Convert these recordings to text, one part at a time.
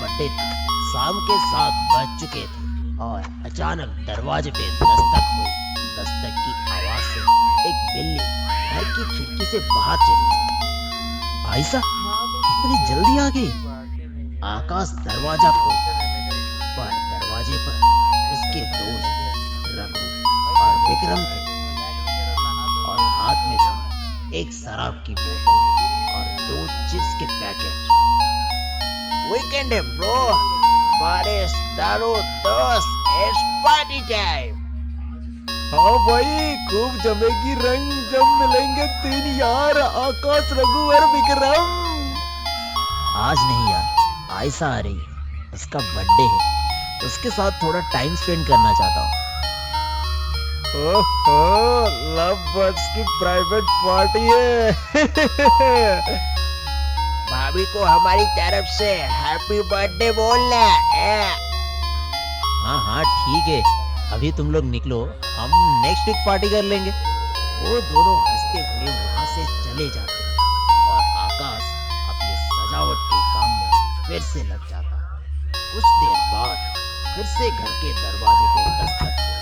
Birthday था। शाम के 7 बज चुके थे और अचानक दरवाजे पे दस्तक हुई। दस्तक की आवाज से एक बिल्ली घर की खिड़की से बाहर चली गई। आयशा इतनी जल्दी आ गई? आकाश दरवाजा खोलता पर दरवाजे पर उसके दोस्त रघु और विक्रम थे और हाथ में था एक शराब की बोतल और 2 चिप्स के पैकेट। वीकेंड है ब्रो, बारिश दारू दोस्त, इट्स पार्टी टाइम। हाँ भाई, खूब जमेगी रंग जब मिलेंगे 3 यार, आकाश, रघु और विक्रम। आज नहीं यार, आयशा आ रही है, उसका बर्थडे है, उसके साथ थोड़ा टाइम स्पेंड करना चाहता हूँ। ओहो, लव बर्ड्स की प्राइवेट पार्टी है। भाभी को हमारी तरफ से हैप्पी बर्थडे बोलना है। हाँ हाँ ठीक है, अभी तुम लोग निकलो, हम नेक्स्ट वीक पार्टी कर लेंगे। वो दोनों हंसते हुए वहां से चले जाते हैं और आकाश अपने सजावट के काम में फिर से लग जाता है। कुछ देर बाद फिर से घर के दरवाजे पे दस्तक हुई।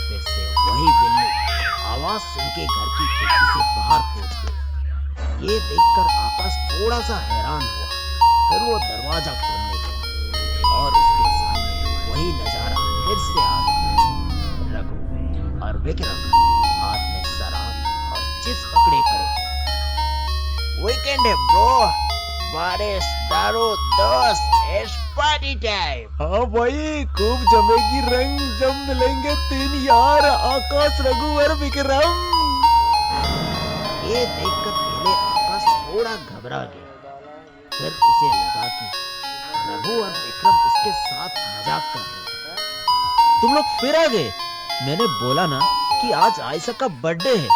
फिर से वही बिल्ली आवाज सुन के घर की खिड़की से बाहर कूद गई। ये देखकर आकाश थोड़ा सा हैरान हुआ। फिर वो दरवाजा खोलने गया और उसके सामने वही नजारा फिर से आ गया। रघु और विक्रम हाथ में शराब और चिप्स पकड़े खड़े थे। वीकेंड है ब्रो, बारिश दारू दोस्त, इट्स पार्टी टाइम। हाँ भाई, खूब जमेगी रंग जब मिलेंगे 3 यार, आकाश, रघु और विक्रम। ये देखकर पहले आकाश थोड़ा घबरा गया। फिर उसे लगा कि रघु और विक्रम उसके साथ मजाक कर रहे हैं। तुम लोग फिर आ गए? मैंने बोला ना कि आज आयशा का बर्थडे है,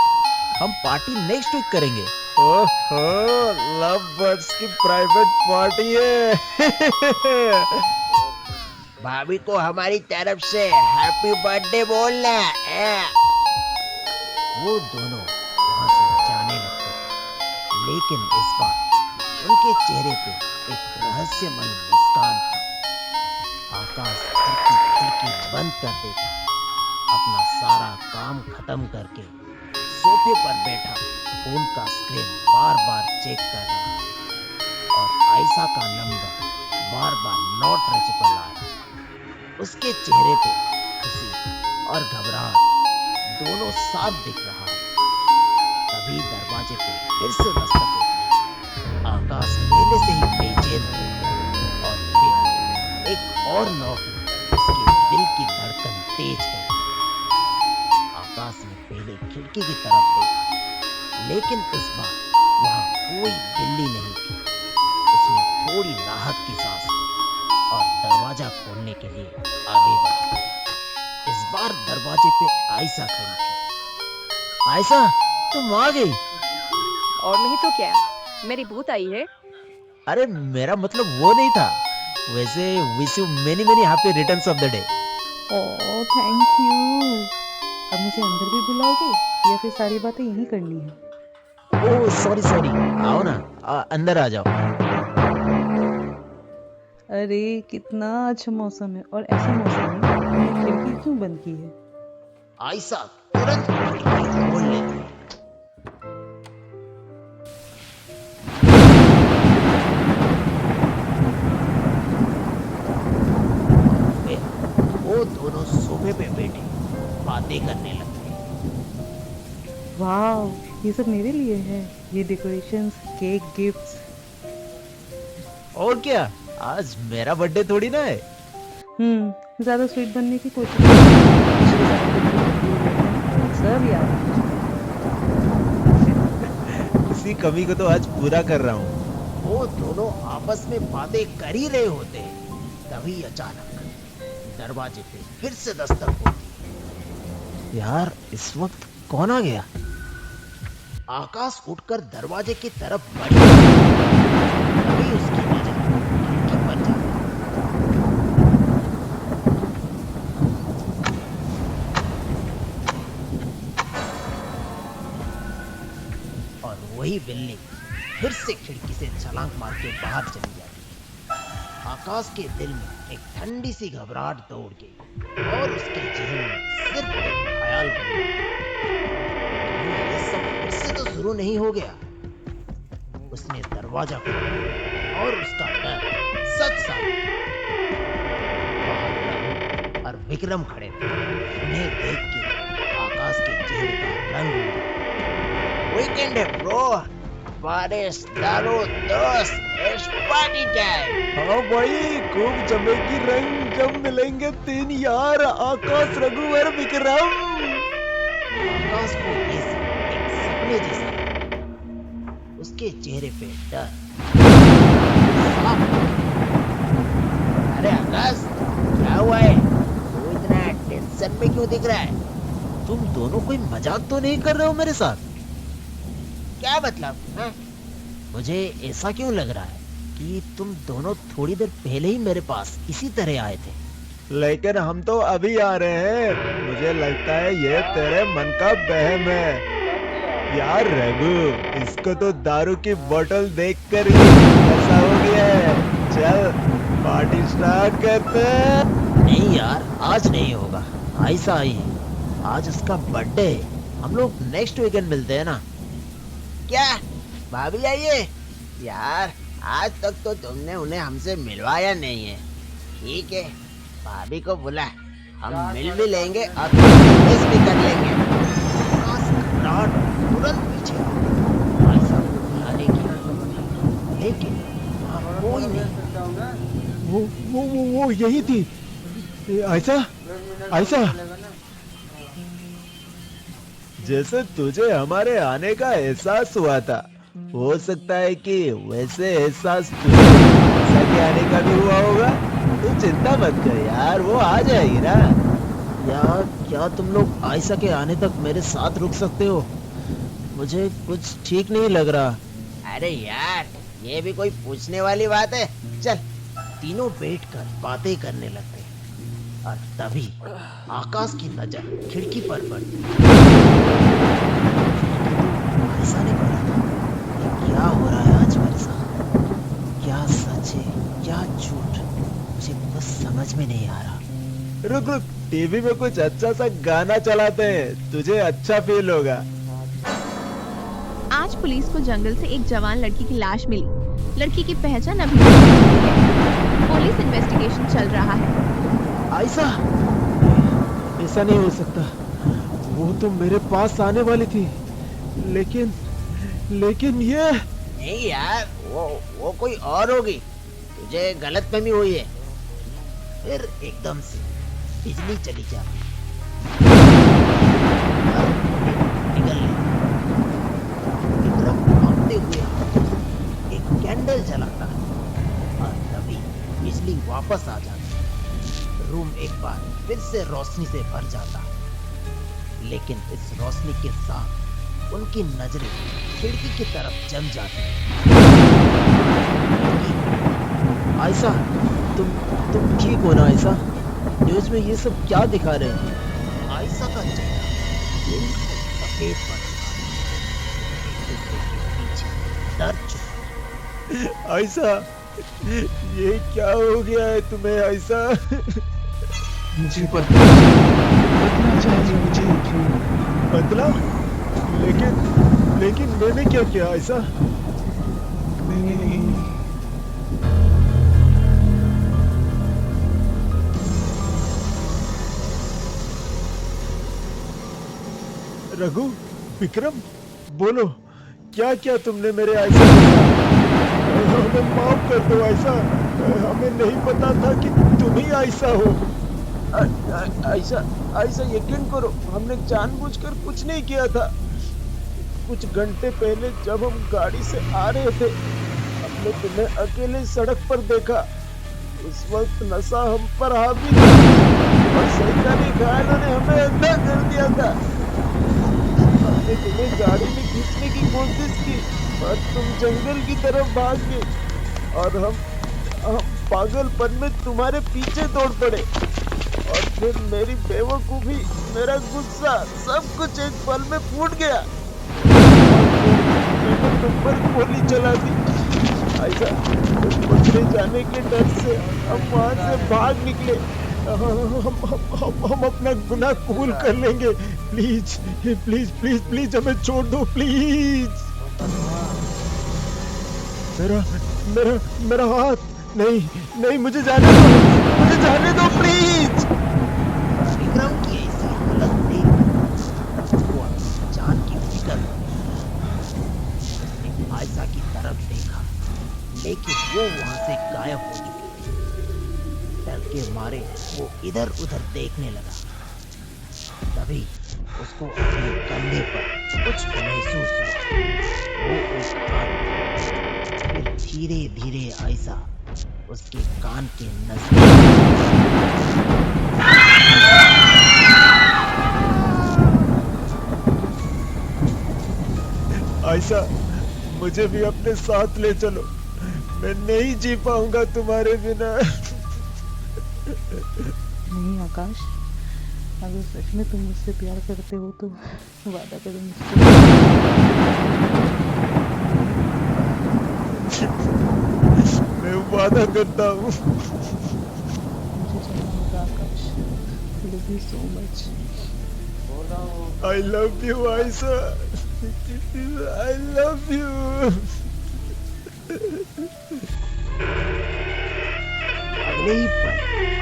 हम पार्टी नेक्स्ट वीक करेंगे। ओहो, लव बर्ड्स की प्राइवेट पार्टी है। भाभी को हमारी तरफ से हैप्पी बर्थडे बोलना है। वो दोनों वहां से जाने लगते, लेकिन इस बार उनके चेहरे पे एक रहस्यमय मुस्कान था। आकाश घर की खिड़की बंद कर देता, अपना सारा काम खत्म करके सोफे पर बैठा फोन का स्क्रीन बार बार चेक कर रहा और आयशा का नंबर बार बार नॉट रीचेबल आ रहा। उसके चेहरे पे खुशी और घबराहट दोनों साफ दिख रहा है। तभी दरवाजे पे फिर से दस्तक होती। आकाश पहले से ही बेचैन हो और फिर एक और नॉक में उसके दिल की धड़कन तेज गई। आकाश ने पहले खिड़की की तरफ देखा, लेकिन इस बार वहां कोई बिल्ली नहीं थी। उसने थोड़ी राहत की सांस ली और दरवाजा खोलने के लिए आगे बढ़ा। इस बार दरवाजे पे आयशा खड़ी थी। आयशा, तुम आ गई? और नहीं तो क्या, मेरी भूत आई है। अरे मेरा मतलब वो नहीं था, वैसे wish you many many happy returns of the day. Oh thank you. अब मुझे अंदर भी बुलाओगे या फिर सारी बातें यहीं करनी है? ओह सॉरी सॉरी, आओ ना, अंदर आ जाओ। अरे कितना अच्छा मौसम है, और ऐसे मौसम में तुमने खिड़की क्यों बंद की है? आयशा तुरंत खिड़की खोल लेती। वो दोनों सोफे पे बैठे बातें करने लगते। वाह, ये सब मेरे लिए है, ये डेकोरेशंस, केक, गिफ्ट्स। और क्या, आज मेरा बर्थडे थोड़ी ना है। ज्यादा स्वीट बनने की कोशिश नहीं। पिछले साल के जो है, सब याद है। इसी कमी को तो आज पूरा कर रहा हूँ। वो दोनों आपस में बातें कर ही रहे होते हैं, तभी अचानक दरवाजे पे फिर से दस्तक होती। यार इस वक्त कौन आ गया? आकाश उठकर दरवाजे की तरफ बढ़ी। तभी उसकी नजर खिड़की पर जाती। और वही बिल्ली फिर से खिड़की से छलांग मार के बाहर चली जाती है। आकाश के दिल में एक ठंडी सी घबराहट दौड़ गई और उसके जहन में सिर्फ एक ख्याल घूमा, कहीं ये सब फिर से तो शुरू नहीं हो गया। उसने दरवाजा खोला और उसका डर सच साबित हुआ। बाहर रघु और विक्रम खड़े थे। उन्हें देख के आकाश के चेहरे का रंग उड़ा। वीकेंड है ब्रो, बारिश, दारू, दोस्त, इट्स पार्टी टाइम। हाँ भाई, खूब जमेगी रंग जब मिलेंगे तीन यार, आकाश, रघुवर, विक्रम। आकाश को ये सब एक सपने जैसा लगा। उसके चेहरे पे डर साफ दिखा। अरे आकाश, क्या हुआ है? तू इतना टेंशन में क्यों दिख रहा है? तुम दोनों कोई मजाक तो नहीं कर रहे हो मेरे साथ? क्या मतलब है? मुझे ऐसा क्यों लग रहा है कि तुम दोनों थोड़ी देर पहले ही मेरे पास इसी तरह आए थे। लेकिन हम तो अभी आ रहे हैं। मुझे लगता है ये तेरे मन का वहम है। यार रघु, इसको तो दारू की बोतल देखकर ही ऐसा हो गया है। चल पार्टी स्टार्ट करते हैं। नहीं यार, आज नहीं होगा। ऐसा आई है, आज उसका बर्थडे है। हम लोग नेक्स्ट वीकेंड मिलते हैं ना। क्या भाभी आई है? यार आज तक तो तुमने उन्हें हमसे मिलवाया नहीं है। ठीक है, भाभी को बुला, हम मिल भी लेंगे और मिस भी कर लेंगे। आकाश घबराहट तुरंत पीछे आयशा को बुलाने की, लेकिन वहाँ कोई नहीं। वो यही थी। आयशा, आयशा, जैसे तुझे हमारे आने का एहसास हुआ था, हो सकता है कि वैसे एहसास तुझे आयशा के आने का भी हुआ होगा। तू चिंता मत कर यार, वो आ जाएगी ना। यार क्या तुम लोग आयशा के आने तक मेरे साथ रुक सकते हो? मुझे कुछ ठीक नहीं लग रहा। अरे यार, ये भी कोई पूछने वाली बात है? चल तीनों बैठकर बातें करने लगते। और तभी आकाश की नजर खिड़की पर पड़ी। आयशा ने बोला था, ये क्या हो रहा है आज मेरे साथ? क्या सच है, क्या झूठ? मुझे कुछ समझ में नहीं आ रहा। रुक रुक, टीवी में कुछ अच्छा सा गाना चलाते हैं, तुझे अच्छा फील होगा। आज पुलिस को जंगल से एक जवान लड़की की लाश मिली। लड़की की पहचान अभी तक नहीं हुई है। पुलिस इन्वेस्टिगेशन चल रहा है। आयशा, ऐसा नहीं हो सकता। वो तो मेरे पास आने वाली थी, लेकिन ये नहीं यार, वो कोई और होगी। तुझे गलतफहमी हुई है। फिर एकदम से बिजली चली जाती, निकल विक्रम भागते हुए हाथों में एक कैंडल जलाता और तभी बिजली वापस आ जाती। रूम एक बार फिर से रोशनी से भर जाता, लेकिन इस रोशनी के साथ उनकी नजरें खिड़की की तरफ जम जाती। आयशा, तुम ठीक हो ना आयशा? न्यूज में ये सब क्या दिखा रहे हैं? आयशा का चेहरा बिल्कुल सफेद पड़ चुका, पीछे दर्द चुका। आयशा, ये क्या हो गया है तुम्हें आयशा? मुझे बदलना चाहिए मुझे। बदला? लेकिन मैंने क्या किया आयशा? नहीं, रघु, विक्रम, बोलो क्या क्या तुमने मेरे आयशा के साथ? हमें माफ कर दो आयशा, हमें नहीं पता था कि तुम ही आयशा हो। आयशा यकीन करो, हमने जानबूझकर कुछ नहीं किया था। कुछ घंटे पहले जब हम गाड़ी से आ रहे थे, हमने तुम्हें अकेले सड़क पर देखा। उस वक्त नशा हम पर हावी था और शैतानी ख्यालों ने हमें अंधा कर दिया था। हमने तुम्हें गाड़ी में खींचने की कोशिश की और तुम जंगल की तरफ भाग गए और हम पागलपन में तुम्हारे पीछे दौड़ पड़े। और फिर मेरी बेवकूफी, मेरा गुस्सा, सब कुछ एक पल में फूट गया। मैंने तुम पर गोली चला दी। ऐसा पकड़े जाने के डर से हम वहां से भाग निकले। हम अपना गुनाह कबूल कर लेंगे। प्लीज प्लीज प्लीज प्लीज हमें छोड़ दो प्लीज। मेरा मेरा मेरा हाथ, नहीं नहीं, मुझे जाने दो प्लीज। विक्रम की ऐसी हालत देख वो अपनी जान की फिक्र हो गई। उसने आयशा की तरफ देखा, लेकिन वो वहां से गायब हो चुकी थी। डर के मारे वो इधर उधर देखने लगा। तभी उसको अपने कंधे पर कुछ महसूस हुआ। वो उठा, फिर धीरे धीरे आयशा उसके कान के नजदीक। आयशा, मुझे भी अपने साथ ले चलो, मैं नहीं जी पाऊंगा तुम्हारे बिना। नहीं आकाश, अगर सच में तुम मुझसे प्यार करते हो तो वादा करो मुझसे। मैं वादा करता हूँ। मुझे जाना होगा Akash. Love you so much. I love you Ayesha, I love you. अगले ही पल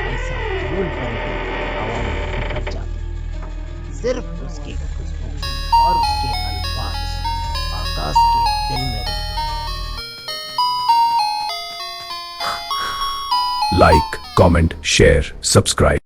आयशा धूल बनकर हवा में बिखर जाती। सिर्फ उसकी खुशबू और उसके अल्फाज आकाश के दिल में रह गए। Like, comment, share, subscribe.